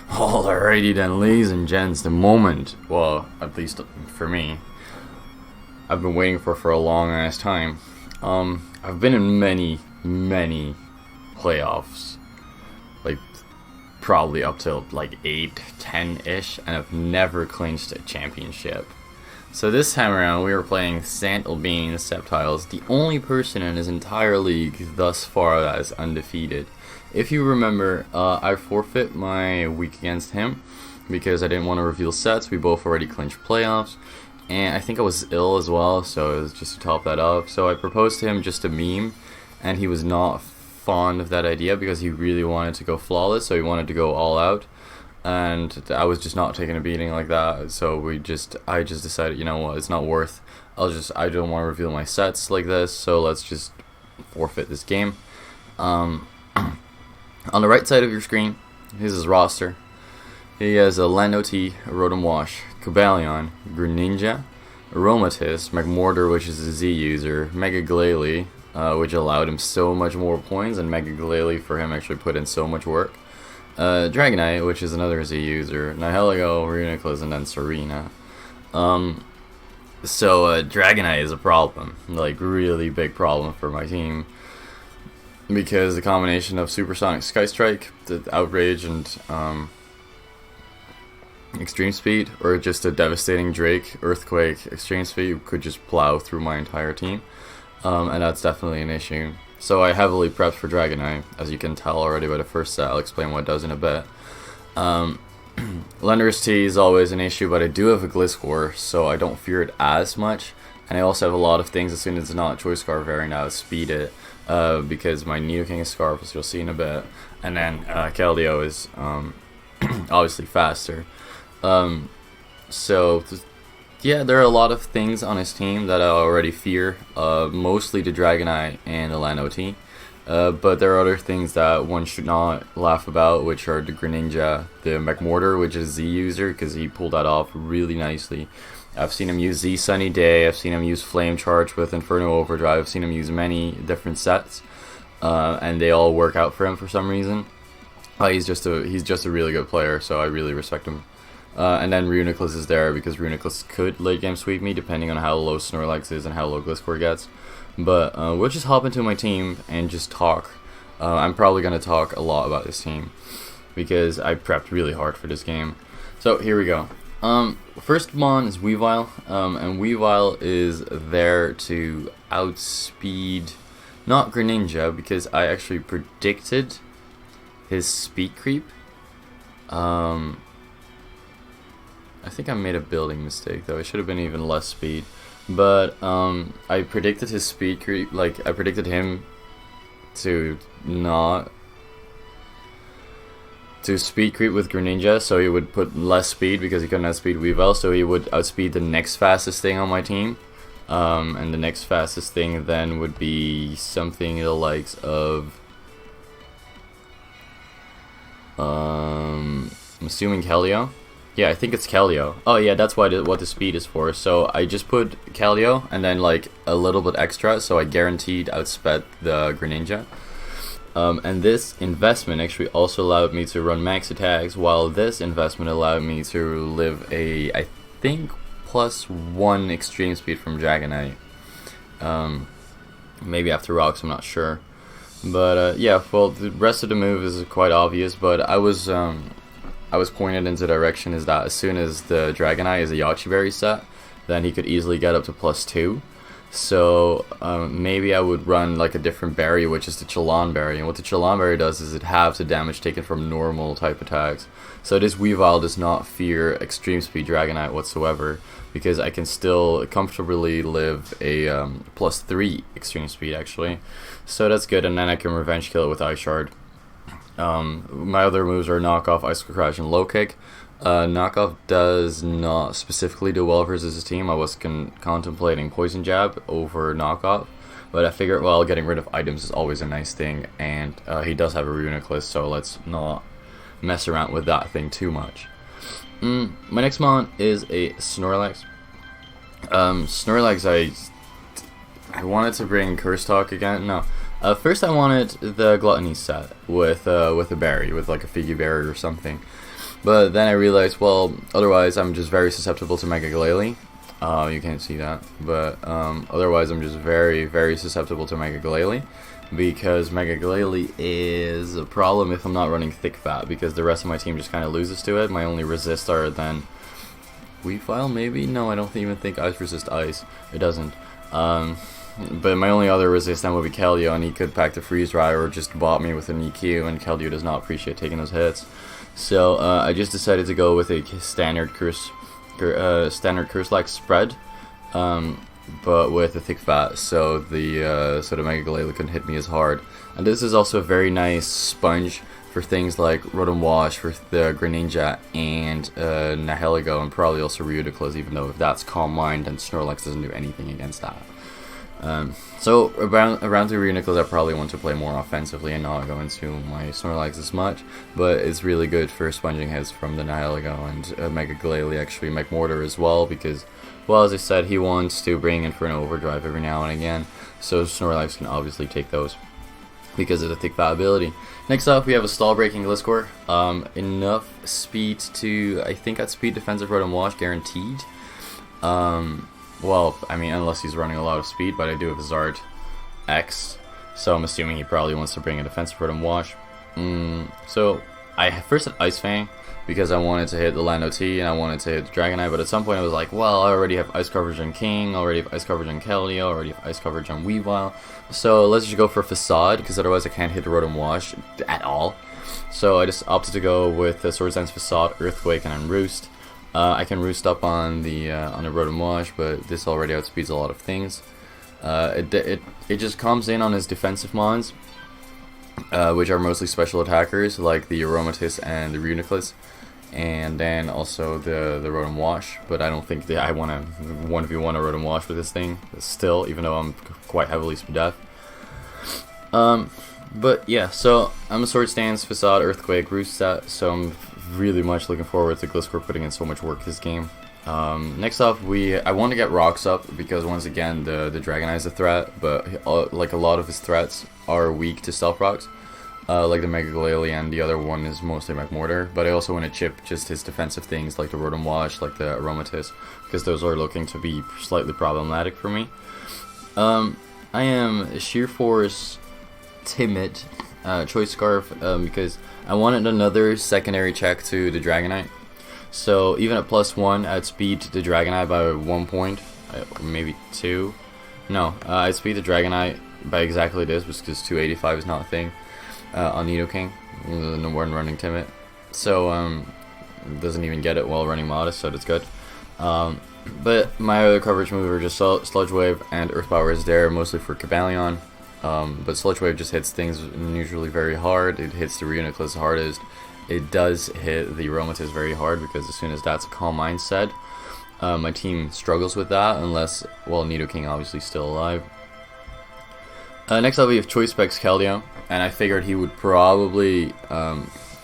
Alrighty then, ladies and gents, the moment, well, at least for me, I've been waiting for a long ass time. I've been in many playoffs, like probably up to like 8, 10-ish, and I've never clinched a championship. So this time around, we were playing Albans, Sceptiles, the only person in his entire league thus far that is undefeated. If you remember, I forfeit my week against him because I didn't want to reveal sets. We both already clinched playoffs, and I think I was ill as well, so it was just to top that up. So I proposed to him just a meme, and he was not fond of that idea because he really wanted to go flawless, so he wanted to go all out. And I was just not taking a beating like that, so I just decided, you know what, it's not worth. I don't want to reveal my sets like this, so let's just forfeit this game. On the right side of your screen, here's his roster. He has a Landot, a Rotom Wash, Cobalion, Greninja, Aromatisse, McMortar, which is a Z user, Mega Glalie, which allowed him so much more points, and Mega Glalie for him actually put in so much work. Dragonite, which is another Z user, Nihilego, Reuniclus, and then Serena. So Dragonite is a problem, like really big problem for my team, because the combination of Supersonic Sky Strike, the Outrage, and Extreme Speed, or just a devastating Drake, Earthquake, Extreme Speed could just plow through my entire team, and that's definitely an issue. So I heavily prepped for Dragonite, as you can tell already by the first set. I'll explain what it does in a bit. Lender's T is always an issue, but I do have a Gliscor, so I don't fear it as much. And I also have a lot of things as soon as it's not Choice Scarf variant, I'll speed it, because my Nidoking is Scarf, as you'll see in a bit. And then Keldeo is obviously faster. Yeah, there are a lot of things on his team that I already fear, mostly the Dragonite and the Landot. But there are other things that one should not laugh about, which are the Greninja, the McMortar, which is Z user, because he pulled that off really nicely. I've seen him use Z Sunny Day, I've seen him use Flame Charge with Inferno Overdrive, I've seen him use many different sets, and they all work out for him for some reason. He's just a really good player, so I really respect him. And then Reuniclus is there because Reuniclus could late game sweep me depending on how low Snorlax is and how low Gliscor gets. But we'll just hop into my team and just talk. I'm probably going to talk a lot about this team because I prepped really hard for this game. So here we go. First mon is Weavile, and Weavile is there to outspeed, not Greninja, because I actually predicted his speed creep. I think I made a building mistake though. It should have been even less speed. But I predicted his speed creep, like I predicted him to speed creep with Greninja, so he would put less speed because he couldn't outspeed Weavile, so he would outspeed the next fastest thing on my team. And the next fastest thing then would be something the likes of I'm assuming Keldeo. Yeah, I think it's Keldeo. Oh yeah, that's what the speed is for. So I just put Keldeo and then like a little bit extra, so I guaranteed outsped the Greninja. And this investment actually also allowed me to run max attacks, while this investment allowed me to live a, I think, +1 extreme speed from Dragonite. Maybe after rocks, I'm not sure. But yeah, well, the rest of the move is quite obvious, but I was pointed into the direction is that as soon as the Dragonite is a Yachi Berry set, then he could easily get up to +2. So maybe I would run like a different berry, which is the Chalon Berry. And what the Chalon Berry does is it halves the damage taken from normal type attacks. So this Weavile does not fear Extreme Speed Dragonite whatsoever, because I can still comfortably live a +3 Extreme Speed actually. So that's good, and then I can Revenge Kill it with Ice Shard. My other moves are Knockoff, Icicle Crash, and Low Kick. Knockoff does not specifically do well versus his team. I was contemplating Poison Jab over Knockoff, but I figured, well, getting rid of items is always a nice thing, and he does have a Reuniclus, so let's not mess around with that thing too much. My next mon is a Snorlax. Snorlax, I wanted to bring Curse Talk again. No. First I wanted the Gluttony set with a berry, with like a Figgy Berry or something. But then I realized, well, otherwise I'm just very susceptible to Mega Glalie. You can't see that, but otherwise I'm just very susceptible to Mega Glalie, because Mega Glalie is a problem if I'm not running Thick Fat, because the rest of my team just kind of loses to it. My only resist are then Weavile, maybe? No, I don't even think Ice resist Ice. It doesn't. But my only other resist then would be Keldeo, and he could pack the Freeze Dry or just bot me with an EQ, and Keldeo does not appreciate taking those hits. So I just decided to go with a standard curse-like spread, but with a Thick Fat, so the Mega Glalie couldn't hit me as hard. And this is also a very nice sponge for things like Rotom Wash for the Greninja and Nihilego, and probably also Ridiculous, even though if that's Calm Mind, then Snorlax doesn't do anything against that. So around the Ridiculous, I probably want to play more offensively and not go into my Snorlax as much, but it's really good for sponging hits from the Nihilego and Mega Glalie, actually Magmortar as well, because, well, as I said, he wants to bring in for an overdrive every now and again, so Snorlax can obviously take those because of the Thick Fat ability. Next up, we have a stall breaking Gliscor. Enough speed to, I think, outspeed defensive Rotom Wash, guaranteed. Well, I mean, unless he's running a lot of speed, but I do have Zard X, so I'm assuming he probably wants to bring a defensive Rotom Wash. So I first had Ice Fang because I wanted to hit the Land OT and I wanted to hit the Dragonite, but at some point I was like, well, I already have Ice coverage on King, I already have Ice coverage on Keldeo, I already have Ice coverage on Weavile, so let's just go for Facade, because otherwise I can't hit the Rotom Wash at all. So I just opted to go with the Swords Dance, Facade, Earthquake, and then Roost. I can Roost up on the Rotom Wash, but this already outspeeds a lot of things. It just comes in on his defensive mons, which are mostly special attackers, like the Aromatisse and the Reuniclus, and then also the Rotom Wash, but I don't think that I want to 1v1 a Rotom Wash with this thing still, even though I'm quite heavily speed def. But yeah, so I'm a Sword Stance, Facade, Earthquake, Roost set, so I'm really much looking forward to Gliscor putting in so much work this game. Next up, I want to get Rocks up, because once again the Dragonite is a threat, but like a lot of his threats are weak to Stealth Rocks. Like the Mega Glalie, and the other one is mostly Magmortar, but I also want to chip just his defensive things like the Rotom Wash, like the Aromatisse, because those are looking to be slightly problematic for me. I am Sheer Force timid, Choice Scarf, because I wanted another secondary check to the Dragonite. So even at +1, I'd speed the Dragonite by 1 point, maybe 2. No, I'd speed the Dragonite by exactly this, because 285 is not a thing. On Nidoking, the one running Timid, so doesn't even get it while running Modest, so that's good. But my other coverage move are just Sludge Wave and Earth Power is there mostly for Cobalion, but Sludge Wave just hits things usually very hard. It hits the Reuniclus hardest. It does hit the Aromatisse very hard, because as soon as that's a Calm Mind set, my team struggles with that, unless, well, Nidoking obviously still alive. Next up we have Choice Specs Keldeo, and I figured he would probably,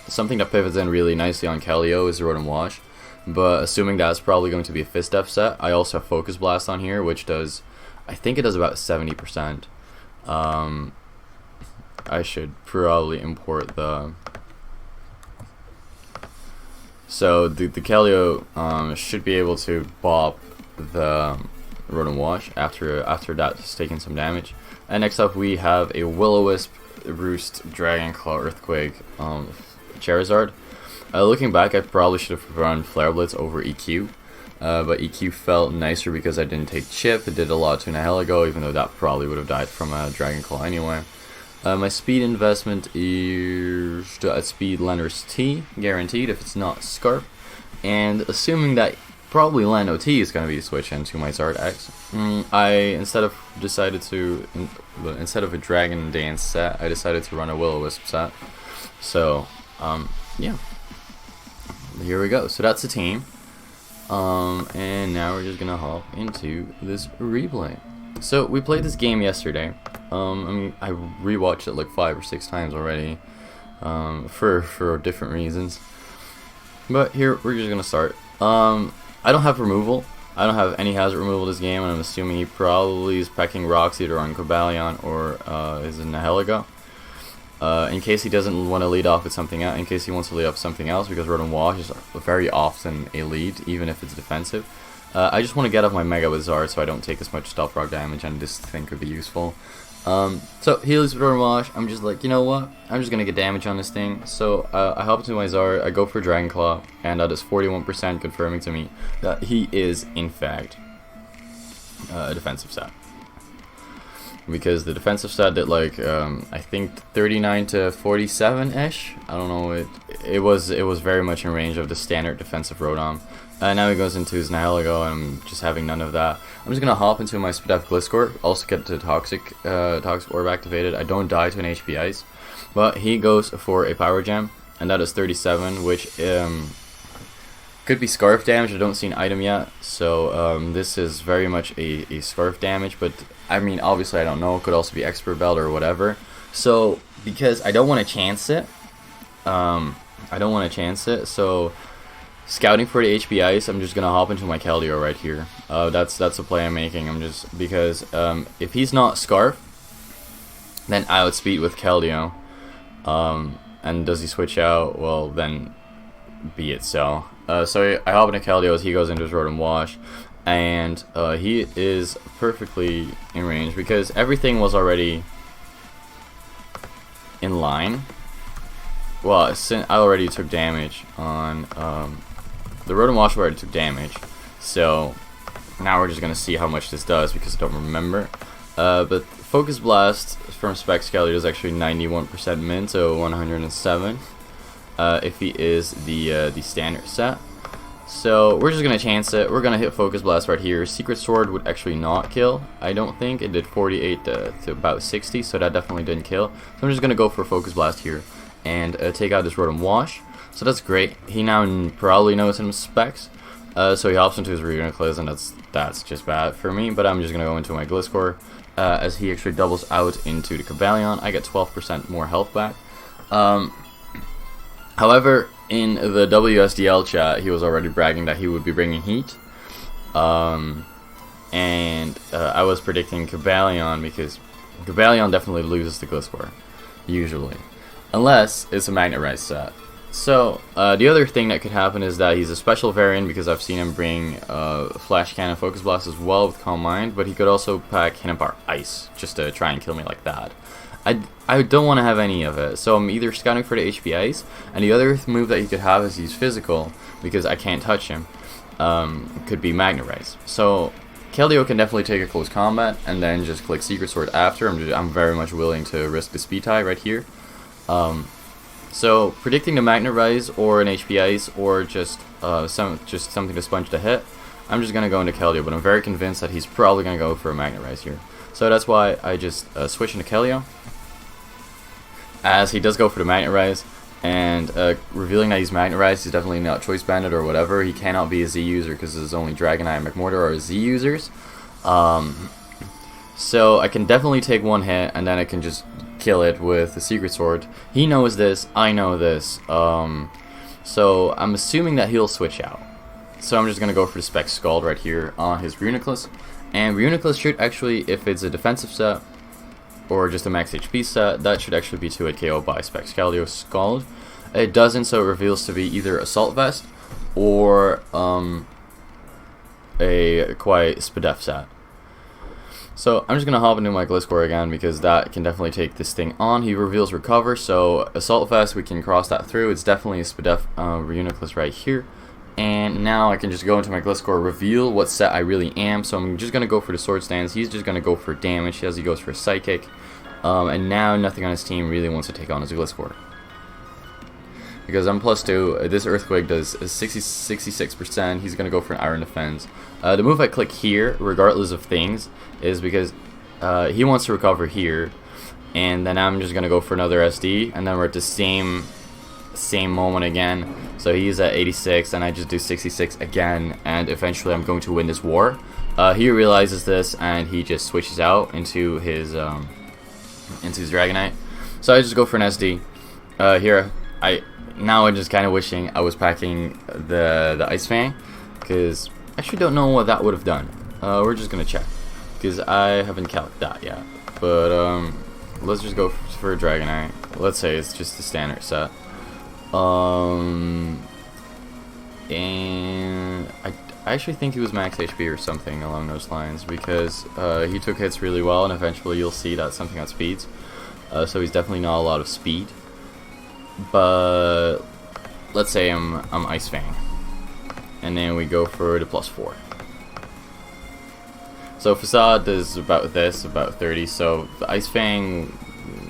something that pivots in really nicely on Keldeo is the Rotom Wash, but assuming that's probably going to be a Fist Def set, I also have Focus Blast on here, which does, I think it does about 70%. I should probably import the, so the Keldeo should be able to bop the Rotom Wash after that's taken some damage. And next up we have a Will-O-Wisp, Roost, Dragon Claw, Earthquake, Charizard. Looking back, I probably should have run Flare Blitz over EQ, but EQ felt nicer because I didn't take Chip. It did a lot to Nihilego, even though that probably would have died from a Dragon Claw anyway. My speed investment is at speed Landorus T, guaranteed if it's not Scarf, and assuming that probably Land OT is going to be the switch into my Zard X. Instead of a Dragon Dance set, I decided to run a Will-O-Wisp set. So, yeah. Here we go. So that's the team. And now we're just going to hop into this replay. So, we played this game yesterday. I mean, I rewatched it like 5 or 6 times already. For different reasons. But here, we're just going to start. I don't have removal. I don't have any hazard removal this game, and I'm assuming he probably is pecking rocks either on Cobalion or is in Nihilego. in case he doesn't want to lead off with something else, in case he wants to lead off with something else, because Rotom Wash is very often a lead, even if it's defensive. I just want to get off my Mega with Zard so I don't take as much Stealth Rock damage, and this thing could be useful. So he leaves with Rotom Wash. I'm just like, you know what? I'm just gonna get damage on this thing. So I hop into my Zard, I go for Dragon Claw, and that is 41%, confirming to me that he is in fact a defensive set. Because the defensive set did like I think 39 to 47 ish. I don't know. It was very much in range of the standard defensive Rotom. Now he goes into his Nihilego, and I'm just having none of that. I'm just gonna hop into my Spadef Gliscor, also get the Toxic Orb activated. I don't die to an HP Ice, but he goes for a Power Gem, and that is 37, which could be Scarf damage. I don't see an item yet, so this is very much a Scarf damage, but I mean, obviously I don't know. It could also be Expert Belt or whatever. So because I don't want to chance it, so scouting for the HP Ice, I'm just gonna hop into my Keldeo right here. That's the play I'm making. I'm just because if he's not Scarf, then I outspeed with Keldeo. And does he switch out? Well, then be it so. So I hop into Keldeo as he goes into his Rotom Wash, and he is perfectly in range because everything was already in line. Well, since I already took damage on the Rotom Wash already took damage, so now we're just gonna see how much this does because I don't remember. But Focus Blast from Specscalor is actually 91% min, so 107. If he is the standard set. So we're just gonna chance it. We're gonna hit Focus Blast right here. Secret Sword would actually not kill, I don't think. It did 48 to about 60, so that definitely didn't kill. So I'm just gonna go for Focus Blast here and take out this Rotom Wash. So that's great. He now probably knows some specs. So he hops into his Reuniclus, and that's just bad for me. But I'm just gonna go into my Gliscor as he actually doubles out into the Cobalion. I get 12% more health back. However, in the WSDL chat, he was already bragging that he would be bringing heat. And I was predicting Cobalion because Cobalion definitely loses to Gliscor, usually. Unless it's a Magnet Rise set. So, the other thing that could happen is that he's a special variant because I've seen him bring Flash Cannon Focus Blast as well with Calm Mind, but he could also pack Hidden Power Ice just to try and kill me like that. I don't want to have any of it, so I'm either scouting for the HP Ice, and the other move that he could have is use Physical, because I can't touch him. Could be Magnet Rise. So Keldeo can definitely take a close combat, and then just click Secret Sword after. I'm very much willing to risk the Speed Tie right here. So predicting the Magnet Rise or an HP Ice or just something to sponge the hit, I'm just gonna go into Keldeo, but I'm very convinced that he's probably gonna go for a Magnet Rise here. So that's why I just switch into Keldeo, as he does go for the Magnet Rise, and revealing that he's Magnet Rise, he's definitely not Choice Bandit or whatever. He cannot be a Z user because his only Dragonite and McMortar are Z users. So I can definitely take one hit, and then I can just kill it with the Secret Sword. He knows this, I know this, so I'm assuming that he'll switch out. So I'm just going to go for the Spec Scald right here on his Reuniclus. And Reuniclus should actually, if it's a defensive set, or just a max HP set, that should actually be 2-hit KO by Specscalor Scald. It doesn't, so it reveals to be either Assault Vest or a quite Spadef set. So I'm just going to hop into my Gliscor again because that can definitely take this thing on. He reveals Recover, so Assault Vest, we can cross that through. It's definitely a Spadef Reuniclus right here. And now I can just go into my Gliscor, reveal what set I really am. So I'm just going to go for the Sword Stance. He's just going to go for damage as he goes for Psychic. And now nothing on his team really wants to take on his Gliscor. Because I'm +2, this Earthquake does 66%, he's going to go for an Iron Defense. The move I click here, regardless of things, is because he wants to recover here. And then I'm just going to go for another SD, and then we're at the same moment again. So he's at 86 and I just do 66 again, and eventually I'm going to win this war. He realizes this and he just switches out into his Dragonite. So I just go for an SD. Here now I'm just kind of wishing I was packing the Ice Fang, because I actually don't know what that would have done. We're just gonna check because I haven't calculated that yet. But let's just go for a Dragonite. let's say it's just the standard set. And I actually think he was max HP or something along those lines, because he took hits really well, and eventually you'll see that something on speeds. So he's definitely not a lot of speed. But let's say I'm Ice Fang, and then we go for the +4. So Facade does about 30. So the Ice Fang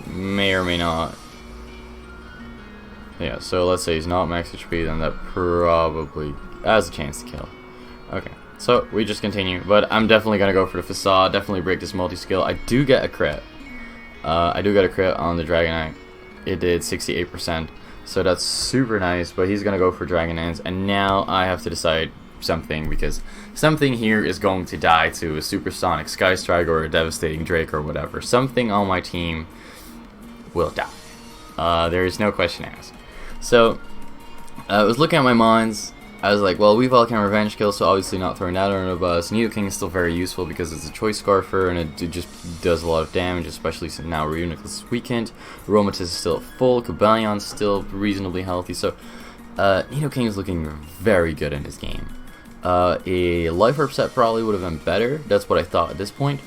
may or may not. Yeah, so let's say he's not max HP, then that probably has a chance to kill. Okay, so we just continue, but I'm definitely gonna go for the Facade. Definitely break this multi-skill. I do get a crit. I do get a crit on the Dragonite. It did 68%, so that's super nice. But he's gonna go for Dragon Dance, and now I have to decide something, because something here is going to die to a Supersonic Sky Strike or a Devastating Drake or whatever. Something on my team will die. There is no question asked. So I was looking at my mons. I was like, well, Weavile can revenge kill, so obviously not throwing that under the bus. Nidoking is still very useful because it's a Choice Scarfer, and it just does a lot of damage, especially since now Reuniclus is weakened. Aromatisse is still at full. Cobalion still reasonably healthy. So Nidoking is looking very good in this game. A Life Orb set probably would have been better. That's what I thought at this point.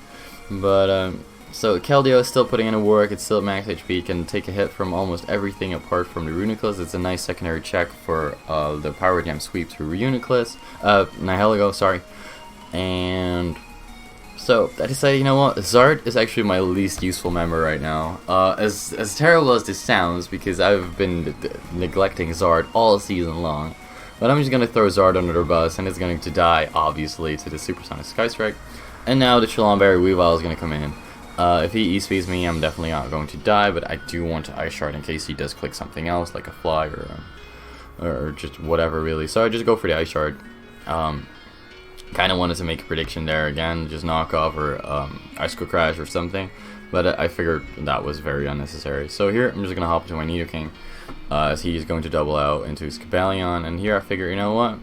But so Keldeo is still putting in a work. It's still at max HP. Can take a hit from almost everything apart from the Reuniclus. It's a nice secondary check for the Power Gem sweep through Reuniclus. Nihilego, sorry. And so I decided, you know what, Zard is actually my least useful member right now. As terrible as this sounds, because I've been neglecting Zard all season long. But I'm just going to throw Zard under the bus, and it's going to die, obviously, to the Supersonic Sky Strike. And now the Chilamberry Weavile is going to come in. If he E-speeds me, I'm definitely not going to die, but I do want to Ice Shard in case he does click something else, like a Fly or just whatever, really. So I just go for the Ice Shard. Kind of wanted to make a prediction there again, just knock off or Icicle Crash or something, but I figured that was very unnecessary. So here, I'm just going to hop into my Nidoking, as he's going to double out into his Cobalion, and here I figure, you know what,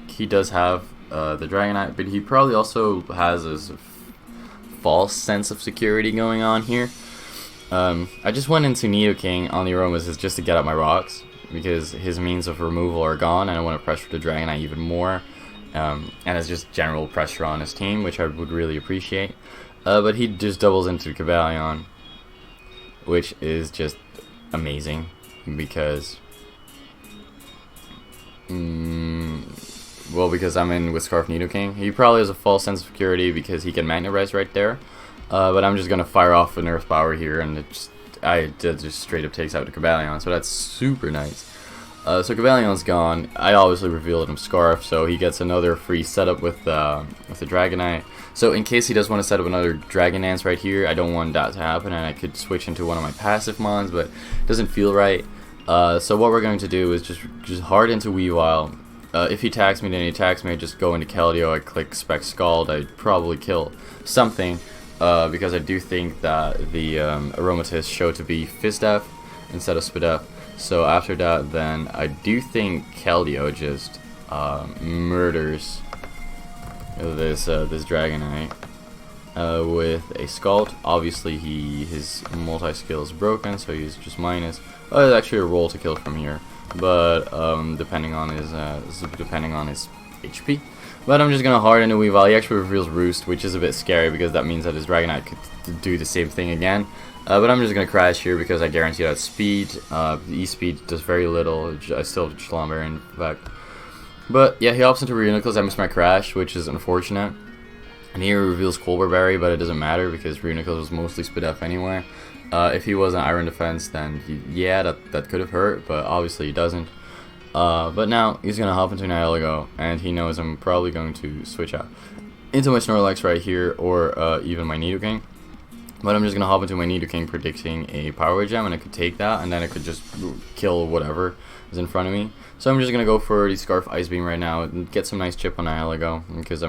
he does have the Dragonite, but he probably also has his false sense of security going on here. I just went into Nidoking on the Aromas just to get up my rocks, because his means of removal are gone, and I want to pressure the Dragonite even more, and it's just general pressure on his team, which I would really appreciate. But he just doubles into Cobalion, which is just amazing, because well, because I'm in with Scarf Nidoking. He probably has a false sense of security because he can Magnet Res right there. But I'm just going to fire off an Earth Power here, and it just straight up takes out the Cobalion. So that's super nice. So Cobalion's gone. I obviously revealed him Scarf, so he gets another free setup with the Dragonite. So in case he does want to set up another Dragon Dance right here, I don't want that to happen, and I could switch into one of my passive mons, but it doesn't feel right. So what we're going to do is just hard into Weavile. If he attacks me, then he attacks me. I just go into Keldeo, I click Spec Scald, I'd probably kill something, because I do think that the Aromatisse show to be Fizdef instead of Spadef. So after that, then I do think Keldeo just murders this Dragonite with a Scald. Obviously, his multi-skill is broken, so he's just minus. Oh, it's actually a roll to kill from here, but depending on his HP. But I'm just gonna hard into Weavile. He actually reveals Roost, which is a bit scary because that means that his Dragonite could do the same thing again. But I'm just gonna crash here because I guarantee that speed. The E-speed does very little. I still have Schlumber in fact. But yeah, he hops into Reuniclus. I missed my crash, which is unfortunate. And here he reveals Colbur Berry, but it doesn't matter because Reuniclus was mostly Spadef anyway. If he was an Iron Defense, then yeah, that could have hurt, but obviously he doesn't. But now he's gonna hop into Nihilego, and he knows I'm probably going to switch out into my Snorlax right here, or even my Nidoking. But I'm just gonna hop into my Nidoking, predicting a Power Gem, and I could take that, and then I could just kill whatever is in front of me. So I'm just gonna go for the Scarf Ice Beam right now and get some nice chip on Nihilego, because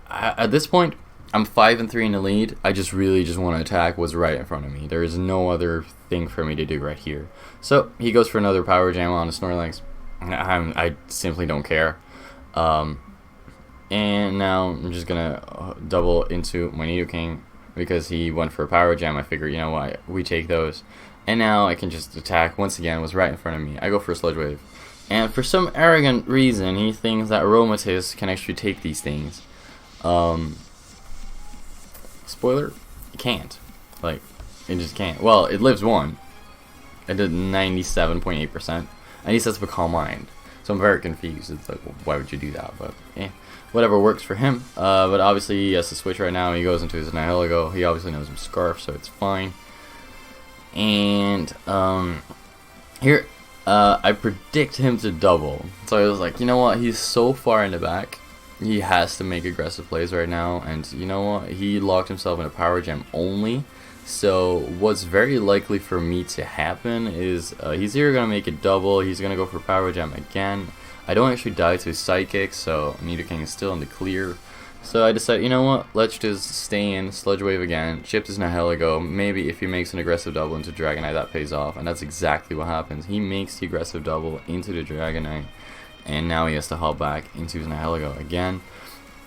at this point I'm 5-3 in the lead. I really want to attack what's right in front of me. There is no other thing for me to do right here. So he goes for another Power Jam on the Snorlax. I simply don't care. And now I'm just gonna double into my Nidoking, because he went for a power gem. I figured, you know what, we take those. And now I can just attack once again. It was right in front of me. I go for a Sludge Wave. And for some arrogant reason, he thinks that Aromatisse can actually take these things. Spoiler, it can't. Like, it just can't. Well, it lives 1. It did 97.8%. And he says Becalm Mind. So I'm very confused. It's like, well, why would you do that? But, whatever works for him. But obviously, he has to switch right now. He goes into his Nihilego. He obviously knows him Scarf, so it's fine. And, here, I predict him to double. So I was like, you know what? He's so far in the back. He has to make aggressive plays right now. And you know what? He locked himself in a power gem only. So what's very likely for me to happen is he's either going to make a double. He's going to go for power gem again. I don't actually die to Psychic, so Nidoking is still in the clear. So I decided, you know what, let's just stay in, Sludge Wave again, chip his Nihilego. Maybe if he makes an aggressive double into Dragonite, that pays off, and that's exactly what happens. He makes the aggressive double into the Dragonite, and now he has to hop back into his Nihilego again.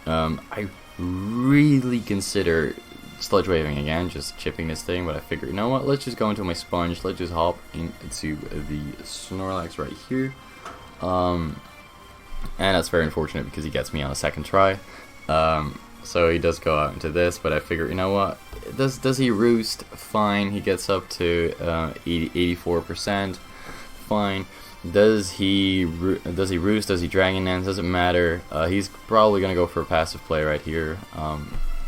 I really consider Sludge Waving again, just chipping this thing, but I figured, you know what, let's just go into my Sponge, let's just hop into the Snorlax right here. And that's very unfortunate because he gets me on a second try. So he does go out into this, but I figure, you know what, does he Roost? Fine, he gets up to 84%, fine. Does he Roost? Does he Dragon Dance? Doesn't matter. He's probably gonna go for a passive play right here,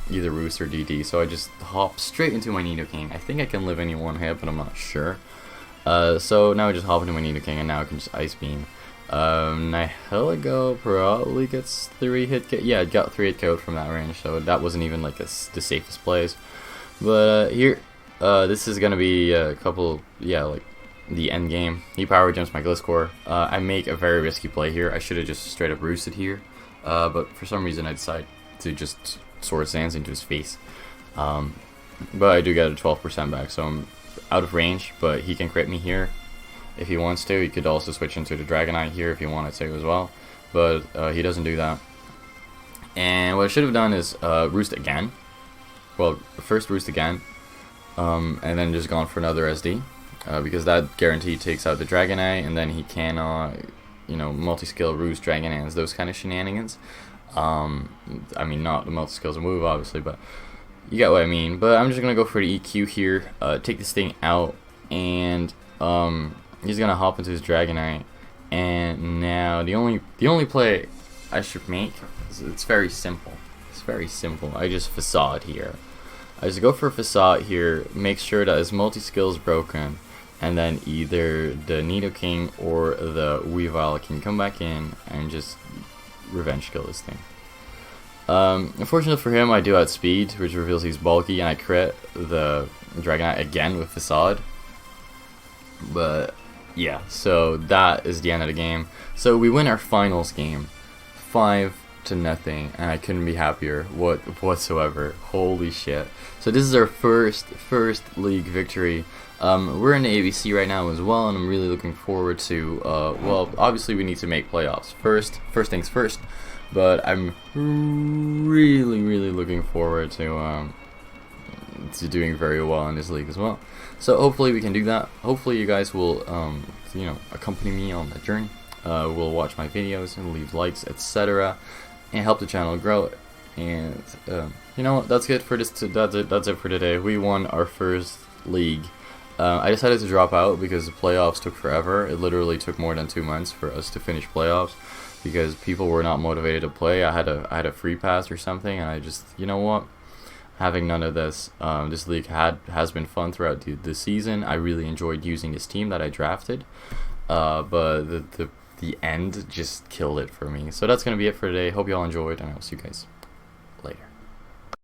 either Roost or DD, so I just hop straight into my Nidoking. I think I can live any one hit, but I'm not sure. So now I just hop into my Nidoking, and now I can just Ice Beam. Nihilego probably gets 3 hit KO. Yeah, it got 3 hit KO from that range, so that wasn't even like the safest plays. But here, this is gonna be a couple, like the end game. He power jumps my Gliscor. I make a very risky play here. I should have just straight up roosted here, but for some reason I decide to just Swords Dance into his face. But I do get a 12% back, so I'm out of range. But he can crit me here. If he wants to, he could also switch into the Dragonite here if he wanted to as well. But he doesn't do that. And what I should have done is Roost again. Well, first Roost again. And then just gone for another SD. Because that guaranteed takes out the Dragonite. And then he cannot, multi-skill Roost, Dragonance, those kind of shenanigans. I mean, not the multi-skills move, obviously, but you get what I mean. But I'm just going to go for the EQ here. Take this thing out. And he's gonna hop into his Dragonite, and now the only play I should make is, it's very simple. It's very simple. I just Facade here. I just go for a Facade here, make sure that his multi-skill is broken, and then either the Nidoking or the Weavile can come back in and just revenge kill this thing. Unfortunately for him, I do outspeed, which reveals he's bulky, and I crit the Dragonite again with Facade. But yeah, so that is the end of the game. So we win our finals game 5-0, and I couldn't be happier whatsoever. Holy shit. So this is our first league victory. We're in the ABC right now as well, and I'm really looking forward to well, obviously we need to make playoffs first things first, but I'm really looking forward to doing very well in this league as well. So hopefully we can do that. Hopefully you guys will accompany me on that journey. Will watch my videos and leave likes, etc., and help the channel grow. And you know what, that's it for this. That's it for today. We won our first league. I decided to drop out because the playoffs took forever. It literally took more than 2 months for us to finish playoffs because people were not motivated to play. I had a free pass or something, and I just, you know what, having none of this. This league has been fun throughout the season. I really enjoyed using this team that I drafted, but the end just killed it for me. So that's gonna be it for today. Hope you all enjoyed, and I'll see you guys later.